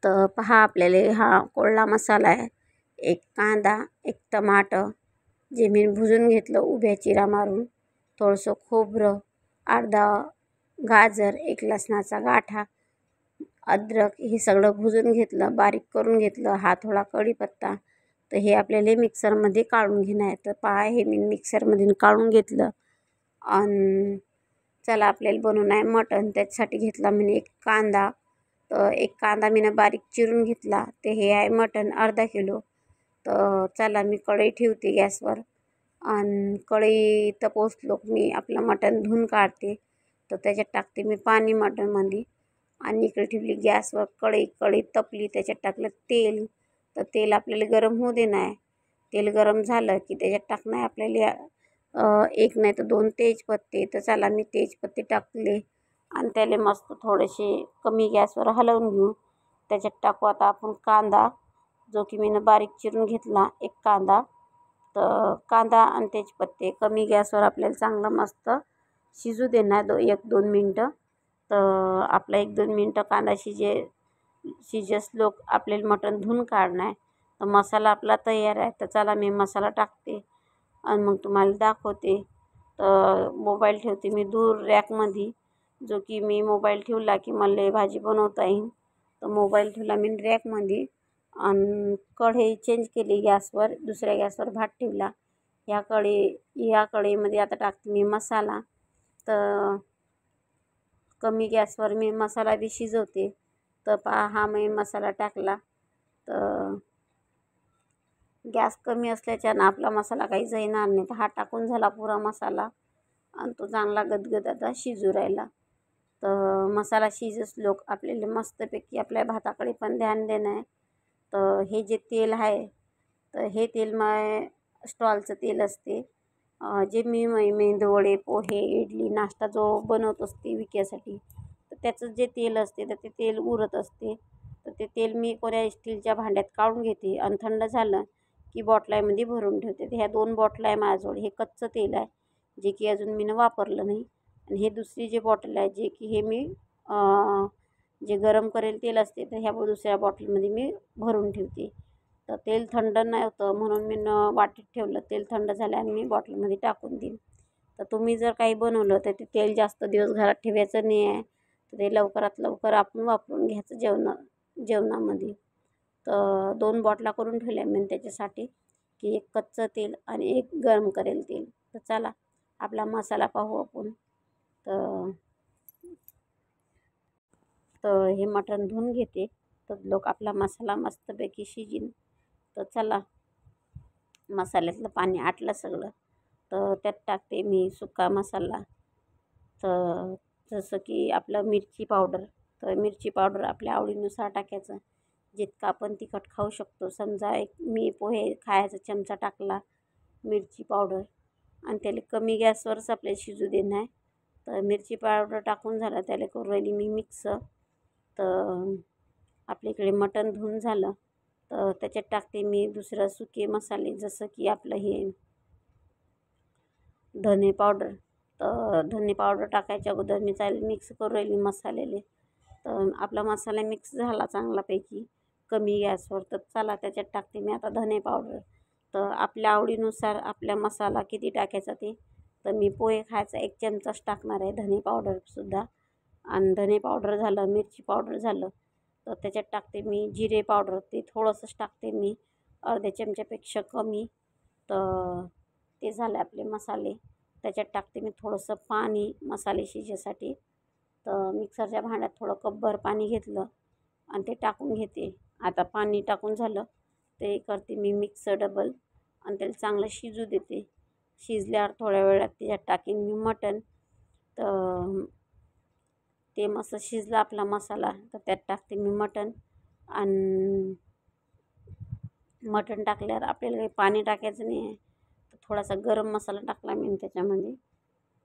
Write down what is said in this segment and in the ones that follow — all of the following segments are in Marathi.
तर पहा आपल्याला हा कोळला मसाला आहे, एक कांदा, एक टमाटर जे मी भुजून घेतलं उभ्या चिरा मारून, थोडंसं खोबरं, अर्धा गाजर, एक लसणाचा गाठा, अद्रक, हे सगळं भुजून घेतलं, बारीक करून घेतलं. हा थोडा कढीपत्ता. तर हे आपल्याला मिक्सरमध्ये काढून घेणं आहे. तर पहा हे मी मिक्सरमधून काढून घेतलं. आणि चला आपल्याला बनवून आहे मटण. त्याच्यासाठी घेतला मी एक कांदा. तर एक कांदा मी बारीक चिरून घेतला. ते हे आहे मटण अर्धा किलो. तर चला मी कढई ठेवते गॅसवर आणि कढई तपोसलो मी आपलं मटण धुवून काढते. तर त्याच्यात टाकते मी पाणी मटणमध्ये आणि इकडे ठेवली गॅसवर कढई. कढई तपली, त्याच्यात टाकलं तेल. तर तेल आपल्याला गरम होऊ देणं आहे. तेल गरम झालं की त्याच्यात टाकणं आहे आपल्याला एक नाही तर 2 तेजपत्ते. तर चला मी तेजपत्ते टाकले आणि त्याला मस्त थोडेसे कमी गॅसवर हलवून घेऊ. त्याच्यात टाकू आता आपण कांदा, जो की मी बारीक चिरून घेतला एक कांदा. तर कांदा आणि तेजपत्ते कमी गॅसवर आपल्याला चांगलं मस्त शिजू देणार 1-2 मिनटं. तर आपला 1-2 मिनटं कांदा शिजेस लोक आपल्याला मटण धुवून काढणं आहे. तर मसाला आपला तयार आहे. तर चला मी मसाला टाकते आणि मग तुम्हाला दाखवते. तर मोबाईल ठेवते मी दूर रॅकमध्ये, जो की मी मोबाईल ठेवला की मला भाजी बनवता येईल. तर मोबाईल ठेवला मी रॅकमध्ये आणि कढई चेंज केली गॅसवर, दुसऱ्या गॅसवर भात ठेवला. या कढईमध्ये आता टाकते मी मसाला. तर कमी गॅसवर मी मसाला बी शिजवते. तर पहा हा मी मसाला टाकला. तर गॅस कमी असल्याच्यानं आपला मसाला काही जाणार नाही. तर हा टाकून झाला पुरा मसाला आणि तो चांगला गदगद आता शिजू राहिला. तर मसाला शिजस लोक आपल्याला मस्तपैकी आपल्या भाताकडे पण ध्यान देणं आहे. तर हे जे तेल आहे, तर हे तेल स्टॉलचं तेल असते. जे मी मेंदूवडे, पोहे, इडली, नाश्ता जो बनवत असते विक्यासाठी, तर त्याचं जे तेल असते तर ते तेल उरत असते. तर ते तेल मी कोण्या स्टीलच्या भांड्यात काढून घेते आणि थंड झालं की बॉटलामध्ये भरून ठेवते. तर ह्या 2 बॉटल आहे माझ्याजवळ. हे कच्चं तेल आहे, जे की अजून मी वापरलं नाही. आणि हे दुसरी जे बॉटल आहे, जे की हे मी जे गरम करेल तेल असते, तर ह्या दुसऱ्या बॉटलमध्ये मी भरून ठेवते. तर तेल थंड नाही होतं म्हणून मी वाटीत ठेवलं. तेल थंड झाल्याने मी बॉटलमध्ये टाकून देईन. तर तुम्ही जर काही बनवलं तर ते तेल जास्त दिवस घरात ठेवायचं नाही आहे. तर ते लवकरात लवकर आपण वापरून घ्यायचं जेवणामध्ये. तर 2 बॉटला करून ठेवल्या मी त्याच्यासाठी, की एक कच्चं तेल आणि एक गरम करेल तेल. तर चला आपला मसाला पाहू आपण. तर हे मटण धुवून घेते. तर लोक आपला मसाला मस्तपैकी शिजीन. तर चला मसाल्यातलं पाणी आटलं सगळं. तर त्यात टाकते मी सुका मसाला. तर जसं की आपलं मिरची पावडर. तर मिरची पावडर आपल्या आवडीनुसार टाकायचं, जितकं आपण तिखट खाऊ शकतो. समजा मी पोहे खायचा चमचा टाकला मिरची पावडर आणि त्याला कमी गॅसवरच आपल्याला शिजू देणं आहे. तर मिरची पावडर टाकून झालं, त्याला करून राहिली मी मिक्स. तर आपल्याकडे मटण धुवून झालं. तर त्याच्यात टाकते मी दुसरं सुके मसाले, जसं की आपलं हे धने पावडर. तर धने पावडर टाकायच्या अगोदर मी मिक्स करून राहिली मसाल्याले. तर आपला मसाला मिक्स झाला चांगल्यापैकी कमी गॅसवर. तर चला त्याच्यात टाकते मी आता धने पावडर. तर आपल्या आवडीनुसार आपला मसाला किती टाकायचा ते. तर मी पोहे खायचा 1 चमचाच टाकणार आहे धने पावडरसुद्धा. आणि धने पावडर झालं, मिरची पावडर झालं, तर त्याच्यात टाकते मी जिरे पावडर. ते थोडंसंच टाकते मी, अर्ध्या चमच्यापेक्षा कमी. तर ते झाले आपले मसाले. त्याच्यात टाकते मी थोडंसं पाणी मसाले शिजायसाठी. तर मिक्सरच्या भांड्यात थोडं कपभर पाणी घेतलं आणि ते टाकून घेते. आता पाणी टाकून झालं ते करते मी मिक्स डबल आणि त्याला चांगलं शिजू देते. शिजल्यावर थोड्या वेळात त्याच्यात टाकीन मी मटण. तर ते मस्त शिजला आपला मसाला. तर त्यात टाकते मी मटण आणि मटण टाकल्यावर आपल्याला काही पाणी टाकायचं नाही आहे. तर थोडासा गरम मसाला टाकला मी त्याच्यामध्ये.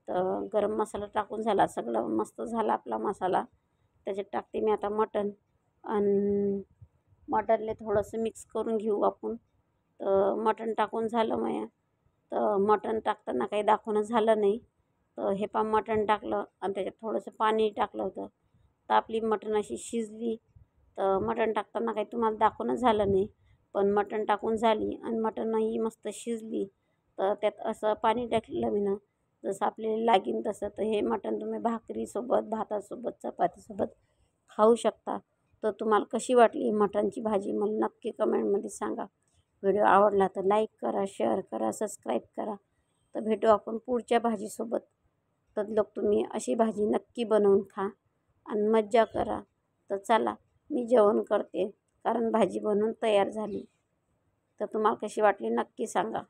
तर गरम मसाला टाकून झाला, सगळं मस्त झाला आपला मसाला. त्याच्यात टाकते मी आता मटण आणि मटणला थोडंसं मिक्स करून घेऊ आपण. तर मटण टाकून झालं माझ्या. तर मटण टाकताना काही दाखवणं झालं नाही. तर हे मटण टाकलं आणि त्याच्यात थोडंसं पाणी टाकलं होतं. तर आपली मटण अशी शिजली. तर मटण टाकताना काही तुम्हाला दाखवणं झालं नाही, पण मटण टाकून झाली आणि मटणही मस्त शिजली. तर त्यात असं पाणी टाकलं मी ना, जसं आपल्याला लागेल तसं. तर हे मटण तुम्ही भाकरीसोबत, भातासोबत, चपातीसोबत खाऊ शकता. तर तुम्हाला कशी वाटली मटणची भाजी मला नक्की कमेंटमध्ये सांगा. व्हिडिओ आवडला तर लाईक करा, शेअर करा, सबस्क्राईब करा. तर भेटू आपण पुढच्या भाजीसोबत. तर लोक तुम्ही अशी भाजी नक्की बनवून खा आणि मज्जा करा. तर चला मी जेवण करते, कारण भाजी बनवून तयार झाली. तर तुम्हाला कशी वाटली नक्की सांगा.